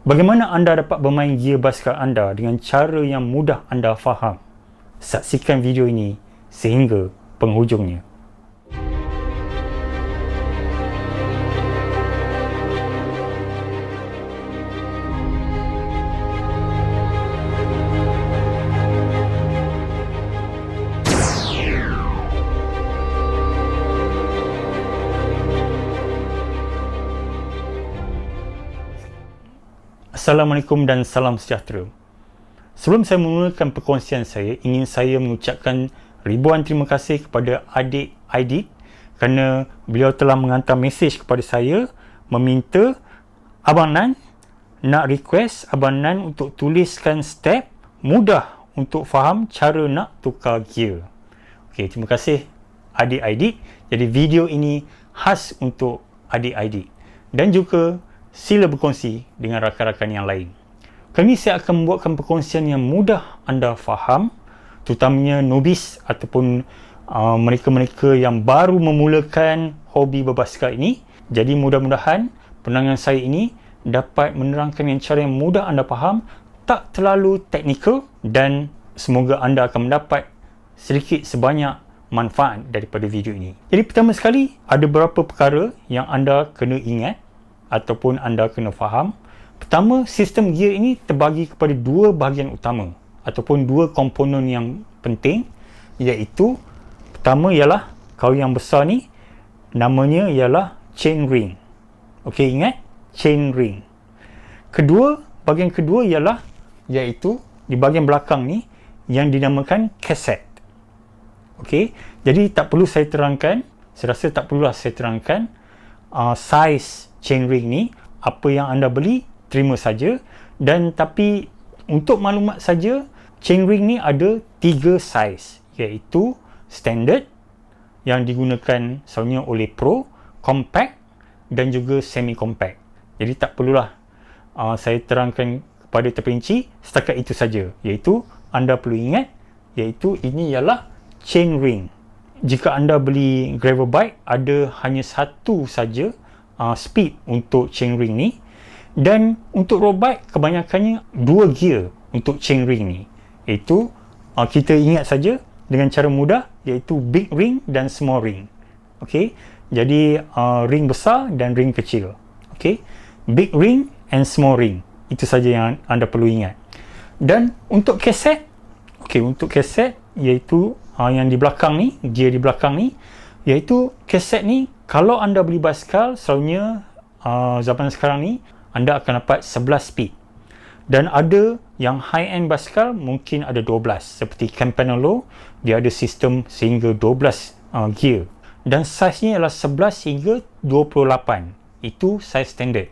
Bagaimana anda dapat bermain gear basikal anda dengan cara yang mudah anda faham? Saksikan video ini sehingga penghujungnya. Assalamualaikum dan salam sejahtera. Sebelum saya memulakan perkongsian saya, ingin saya mengucapkan ribuan terima kasih kepada adik Aidit kerana beliau telah menghantar mesej kepada saya meminta Abang Nan nak request Abang Nan untuk tuliskan step mudah untuk faham cara nak tukar gear. Okey, terima kasih adik Aidit. Jadi video ini khas untuk adik Aidit dan juga sila berkongsi dengan rakan-rakan yang lain. Kali ini saya akan membuatkan perkongsian yang mudah anda faham, terutamanya newbies ataupun mereka-mereka yang baru memulakan hobi berbasikal ini. Jadi mudah-mudahan penerangan saya ini dapat menerangkan dengan cara yang mudah anda faham, tak terlalu teknikal, dan semoga anda akan mendapat sedikit sebanyak manfaat daripada video ini. Jadi pertama sekali, ada beberapa perkara yang anda kena ingat ataupun anda kena faham. Pertama, sistem gear ini terbagi kepada dua bahagian utama ataupun dua komponen yang penting, iaitu pertama ialah kalau yang besar ni namanya ialah chain ring. Okey, ingat chain ring. Kedua, bahagian kedua ialah iaitu di bahagian belakang ni yang dinamakan kaset. Okey, jadi tak perlu saya terangkan, saya rasa tak perlulah saya terangkan size chain ring ni. Apa yang anda beli terima saja. Dan tapi untuk maklumat saja, chain ring ni ada 3 saiz, iaitu standard yang digunakan selalunya oleh pro, compact dan juga semi compact. Jadi tak perlulah saya terangkan kepada terperinci, setakat itu saja, iaitu anda perlu ingat iaitu ini ialah chain ring. Jika anda beli gravel bike, ada hanya satu saja speed untuk chain ring ni, dan untuk road bike kebanyakannya 2 gear untuk chain ring ni, iaitu kita ingat saja dengan cara mudah, iaitu big ring dan small ring. Okey, jadi ring besar dan ring kecil. Okey, big ring and small ring, itu saja yang anda perlu ingat. Dan untuk kaset, okey, untuk kaset iaitu yang di belakang ni, gear di belakang ni, iaitu kaset ni kalau anda beli basikal selalunya zaman sekarang ni anda akan dapat 11 speed, dan ada yang high end basikal mungkin ada 12 seperti Campanello, dia ada sistem sehingga 12 gear, dan saiznya ialah 11 hingga 28, itu saiz standard.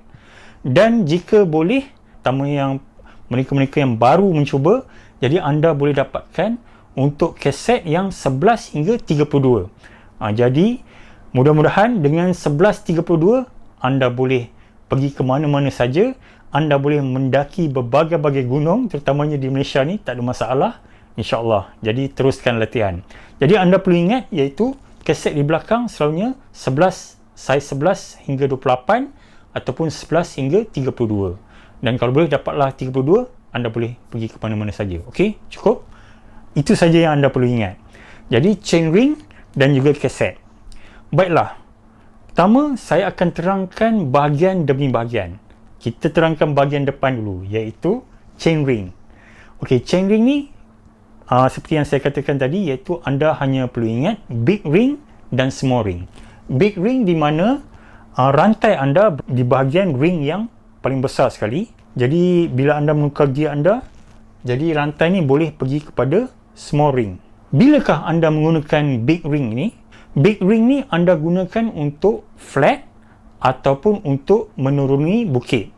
Dan jika boleh, terutama yang mereka-mereka yang baru mencuba, jadi anda boleh dapatkan untuk kaset yang 11 hingga 32. Jadi mudah-mudahan dengan 11.32 anda boleh pergi ke mana-mana saja, anda boleh mendaki berbagai-bagai gunung, terutamanya di Malaysia ni, tak ada masalah insya-Allah. Jadi teruskan latihan. Jadi anda perlu ingat iaitu kaset di belakang selalunya 11, saiz 11 hingga 28 ataupun 11 hingga 32. Dan kalau boleh dapatlah 32, anda boleh pergi ke mana-mana saja. Okey, cukup. Itu saja yang anda perlu ingat. Jadi chain ring dan juga kaset. Baiklah, pertama saya akan terangkan bahagian demi bahagian. Kita terangkan bahagian depan dulu, iaitu chain ring. Okey, chain ring ni seperti yang saya katakan tadi, iaitu anda hanya perlu ingat big ring dan small ring. Big ring di mana rantai anda di bahagian ring yang paling besar sekali. Jadi bila anda menukar gear anda, jadi rantai ni boleh pergi kepada small ring. Bilakah anda menggunakan big ring ni? Big ring ni anda gunakan untuk flat ataupun untuk menuruni bukit.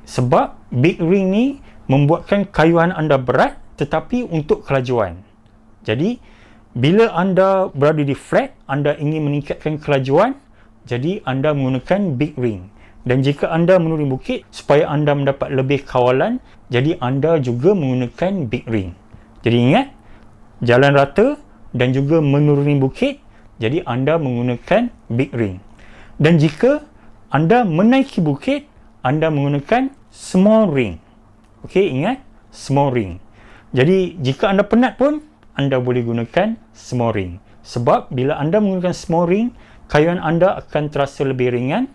Sebab big ring ni membuatkan kayuhan anda berat tetapi untuk kelajuan. Jadi bila anda berada di flat, anda ingin meningkatkan kelajuan, jadi anda menggunakan big ring. Dan jika anda menuruni bukit supaya anda mendapat lebih kawalan, jadi anda juga menggunakan big ring. Jadi ingat, jalan rata dan juga menuruni bukit, jadi anda menggunakan big ring. Dan jika anda menaiki bukit, anda menggunakan small ring. Okey, ingat, small ring. Jadi jika anda penat pun, anda boleh gunakan small ring. Sebab bila anda menggunakan small ring, kayuhan anda akan terasa lebih ringan.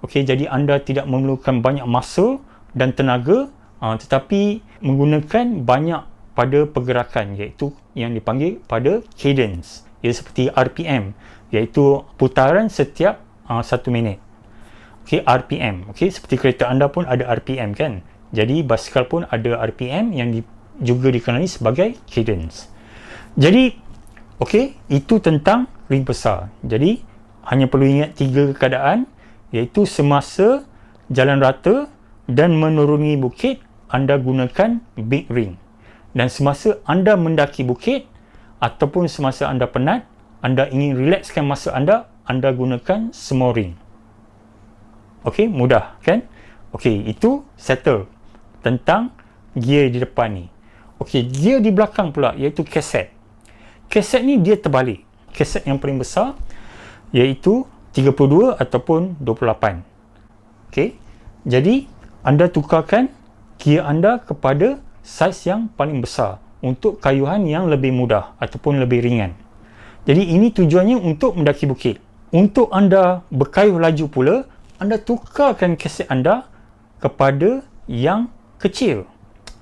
Okey, jadi anda tidak memerlukan banyak masa dan tenaga, tetapi menggunakan banyak pada pergerakan, iaitu yang dipanggil pada cadence. Ia seperti RPM, iaitu putaran setiap 1 minit. Okey, RPM. Okey, seperti kereta anda pun ada RPM kan? Jadi basikal pun ada RPM yang juga dikenali sebagai cadence. Jadi, okey, itu tentang ring besar. Jadi, hanya perlu ingat 3 keadaan, iaitu semasa jalan rata dan menuruni bukit, anda gunakan big ring. Dan semasa anda mendaki bukit ataupun semasa anda penat, anda ingin relaxkan masa anda gunakan small ring. Okey, mudah kan? Okey, itu settle tentang gear di depan ni. Okey, gear di belakang pula iaitu kaset. Kaset ni dia terbalik. Kaset yang paling besar iaitu 32 ataupun 28. Okey. Jadi anda tukarkan gear anda kepada saiz yang paling besar untuk kayuhan yang lebih mudah ataupun lebih ringan. Jadi ini tujuannya untuk mendaki bukit. Untuk anda berkayuh laju pula, anda tukarkan kaset anda kepada yang kecil,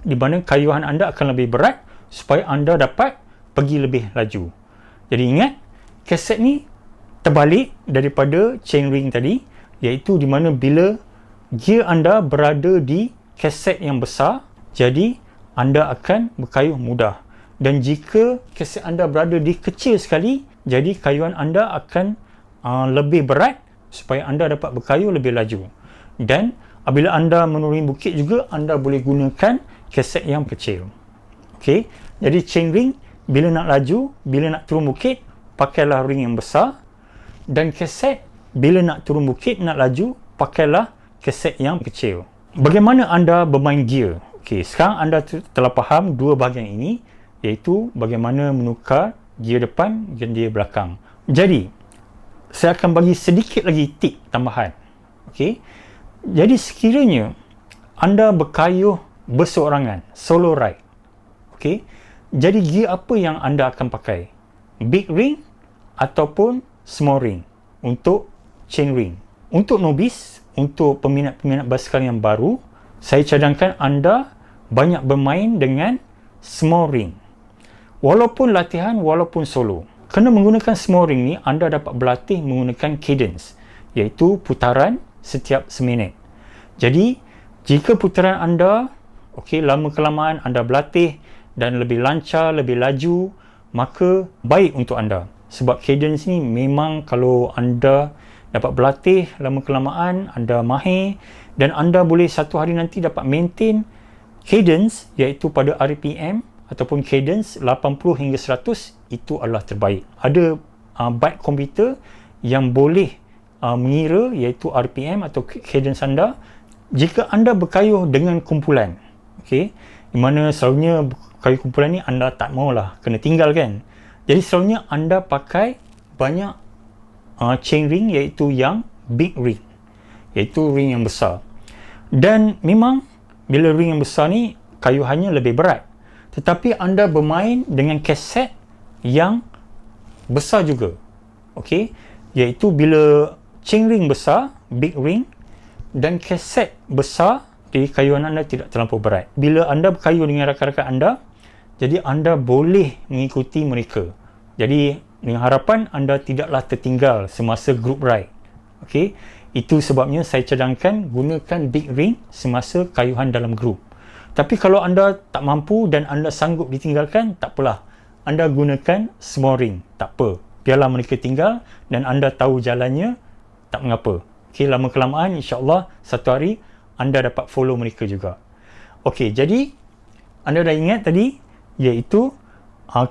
di mana kayuhan anda akan lebih berat supaya anda dapat pergi lebih laju. Jadi ingat, kaset ni terbalik daripada chain ring tadi, iaitu di mana bila gear anda berada di kaset yang besar, jadi anda akan berkayuh mudah. Dan jika kaset anda berada di kecil sekali, jadi kayuhan anda akan lebih berat supaya anda dapat berkayuh lebih laju. Dan apabila anda menuruni bukit juga, anda boleh gunakan kaset yang kecil. Okey, jadi chain ring bila nak laju, bila nak turun bukit, pakailah ring yang besar. Dan kaset bila nak turun bukit, nak laju, pakailah kaset yang kecil. Bagaimana anda bermain gear? Okey, sekarang anda telah faham dua bahagian ini, iaitu bagaimana menukar gear depan dan gear belakang. Jadi, saya akan bagi sedikit lagi tip tambahan. Okey, jadi sekiranya anda berkayuh berseorangan, solo ride. Okey, jadi gear apa yang anda akan pakai? Big ring ataupun small ring untuk chain ring. Untuk novice, untuk peminat-peminat basikal yang baru, saya cadangkan anda banyak bermain dengan small ring. Walaupun latihan, walaupun solo. Kerana menggunakan small ring ni, anda dapat berlatih menggunakan cadence, iaitu putaran setiap seminit. Jadi, jika putaran anda, lama-kelamaan anda berlatih dan lebih lancar, lebih laju, maka baik untuk anda. Sebab cadence ni memang kalau anda dapat berlatih lama-kelamaan, anda mahir dan anda boleh satu hari nanti dapat maintain cadence, iaitu pada RPM ataupun cadence 80 hingga 100, itu adalah terbaik. Ada bike komputer yang boleh mengira iaitu RPM atau cadence anda jika anda berkayuh dengan kumpulan. Okey, di mana selalunya kayuh kumpulan ni anda tak maulah kena tinggal kan. Jadi selalunya anda pakai banyak chain ring, iaitu yang big ring, iaitu ring yang besar. Dan memang bila ring yang besar ni kayuhannya lebih berat, tetapi anda bermain dengan kaset yang besar juga. Okey, iaitu bila chain ring besar, big ring, dan kaset besar, jadi kayuhan anda tidak terlampau berat. Bila anda berkayuh dengan rakan-rakan anda, jadi anda boleh mengikuti mereka. Jadi dengan harapan anda tidaklah tertinggal semasa group ride. Okey, itu sebabnya saya cadangkan gunakan big ring semasa kayuhan dalam grup. Tapi kalau anda tak mampu dan anda sanggup ditinggalkan, tak apalah. Anda gunakan small ring, tak apa. Biarlah mereka tinggal dan anda tahu jalannya, tak mengapa. Okey, lama-kelamaan insya-Allah satu hari anda dapat follow mereka juga. Okey, jadi anda dah ingat tadi, iaitu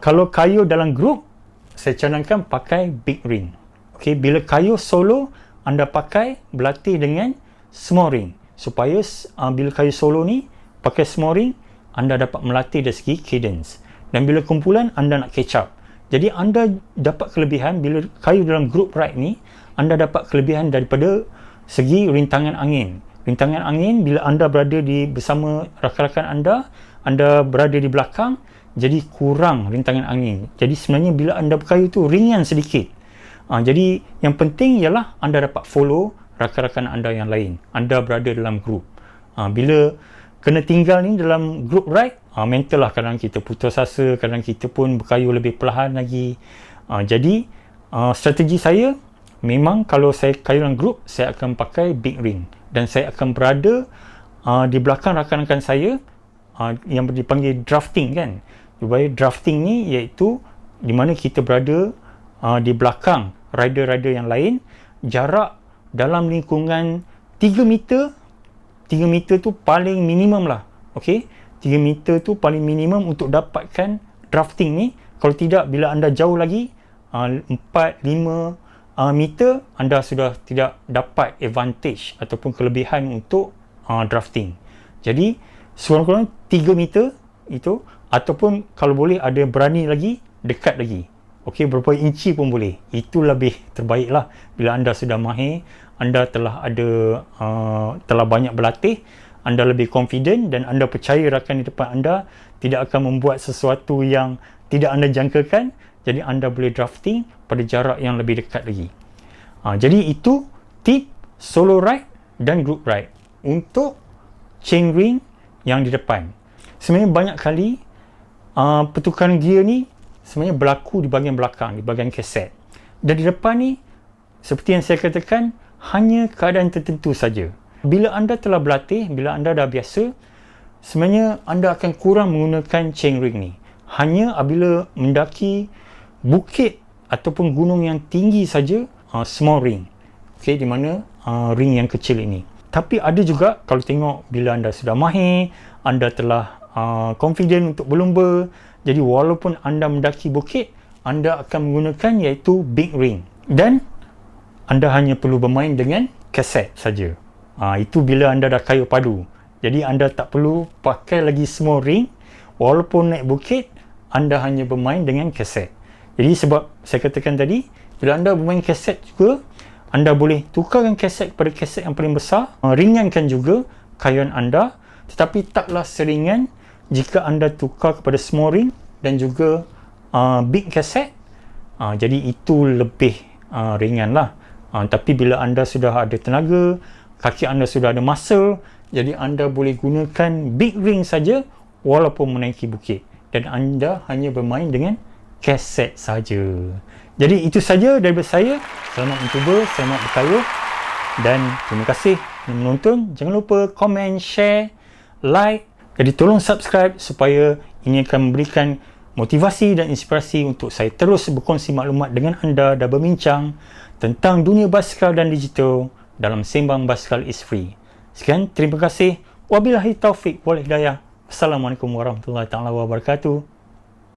kalau kayuh dalam grup, saya cadangkan pakai big ring. Okey, bila kayuh solo, anda pakai berlatih dengan small ring. Supaya bila kayuh solo ni, pakai small ring, anda dapat melatih dari segi cadence. Dan bila kumpulan, anda nak catch up. Jadi anda dapat kelebihan bila kayuh dalam group ride ni, anda dapat kelebihan daripada segi rintangan angin. rintangan angin bila anda berada bersama rakan-rakan anda berada di belakang, jadi kurang rintangan angin. Jadi sebenarnya bila anda berkayuh tu ringan sedikit. Jadi yang penting ialah anda dapat follow rakan-rakan anda yang lain. Anda berada dalam grup. Bila kena tinggal ni dalam group ride, mental lah, kadang kita putus asa, kadang kita pun berkayuh lebih perlahan lagi. Jadi strategi saya memang kalau saya kayuh dalam group, saya akan pakai big ring dan saya akan berada di belakang rakan-rakan saya yang dipanggil drafting kan. Supaya drafting ni iaitu di mana kita berada di belakang rider-rider yang lain, jarak dalam lingkungan 3 meter. 3 meter tu paling minimum lah. Okey, 3 meter tu paling minimum untuk dapatkan drafting ni. Kalau tidak, bila anda jauh lagi 4-5 meter, anda sudah tidak dapat advantage ataupun kelebihan untuk drafting. Jadi sekurang-kurangnya 3 meter itu, ataupun kalau boleh ada berani lagi, dekat lagi. Okey, berapa inci pun boleh. Itu lebih terbaik lah. Bila anda sudah mahir, anda telah telah banyak berlatih, anda lebih confident dan anda percaya rakan di depan anda tidak akan membuat sesuatu yang tidak anda jangkakan. Jadi anda boleh drafting pada jarak yang lebih dekat lagi. Jadi itu tip solo ride dan group ride untuk chain ring yang di depan. Sebenarnya banyak kali pertukaran gear ni sebenarnya berlaku di bahagian belakang, di bahagian keset. Dan di depan ni, seperti yang saya katakan, hanya keadaan tertentu saja. Bila anda telah berlatih, bila anda dah biasa, sebenarnya anda akan kurang menggunakan chain ring ni. Hanya apabila mendaki bukit ataupun gunung yang tinggi saja, small ring. Okay, di mana ring yang kecil ini. Tapi ada juga, kalau tengok bila anda sudah mahir, anda telah confident untuk berlumba, jadi walaupun anda mendaki bukit, anda akan menggunakan iaitu big ring. Dan anda hanya perlu bermain dengan kaset saja. Itu bila anda dah kayuh padu. Jadi anda tak perlu pakai lagi small ring. Walaupun naik bukit, anda hanya bermain dengan kaset. Jadi sebab saya katakan tadi, bila anda bermain kaset juga, anda boleh tukarkan kaset kepada kaset yang paling besar, ringankan juga kayuhan anda, tetapi taklah seringan jika anda tukar kepada small ring dan juga big kaset. Jadi itu lebih ringan lah. Tapi bila anda sudah ada tenaga, kaki anda sudah ada muscle, jadi anda boleh gunakan big ring saja walaupun menaiki bukit, dan anda hanya bermain dengan kaset saja. Jadi itu saja daripada saya. Selamat mencuba, selamat berkayuh, dan terima kasih yang menonton. Jangan lupa komen, share, like. Jadi tolong subscribe supaya ini akan memberikan motivasi dan inspirasi untuk saya terus berkongsi maklumat dengan anda dan berbincang tentang dunia basikal dan digital dalam Sembang Basikal is Free. Sekian, terima kasih. Wabillahi taufik wal hidayah. Assalamualaikum warahmatullahi wabarakatuh.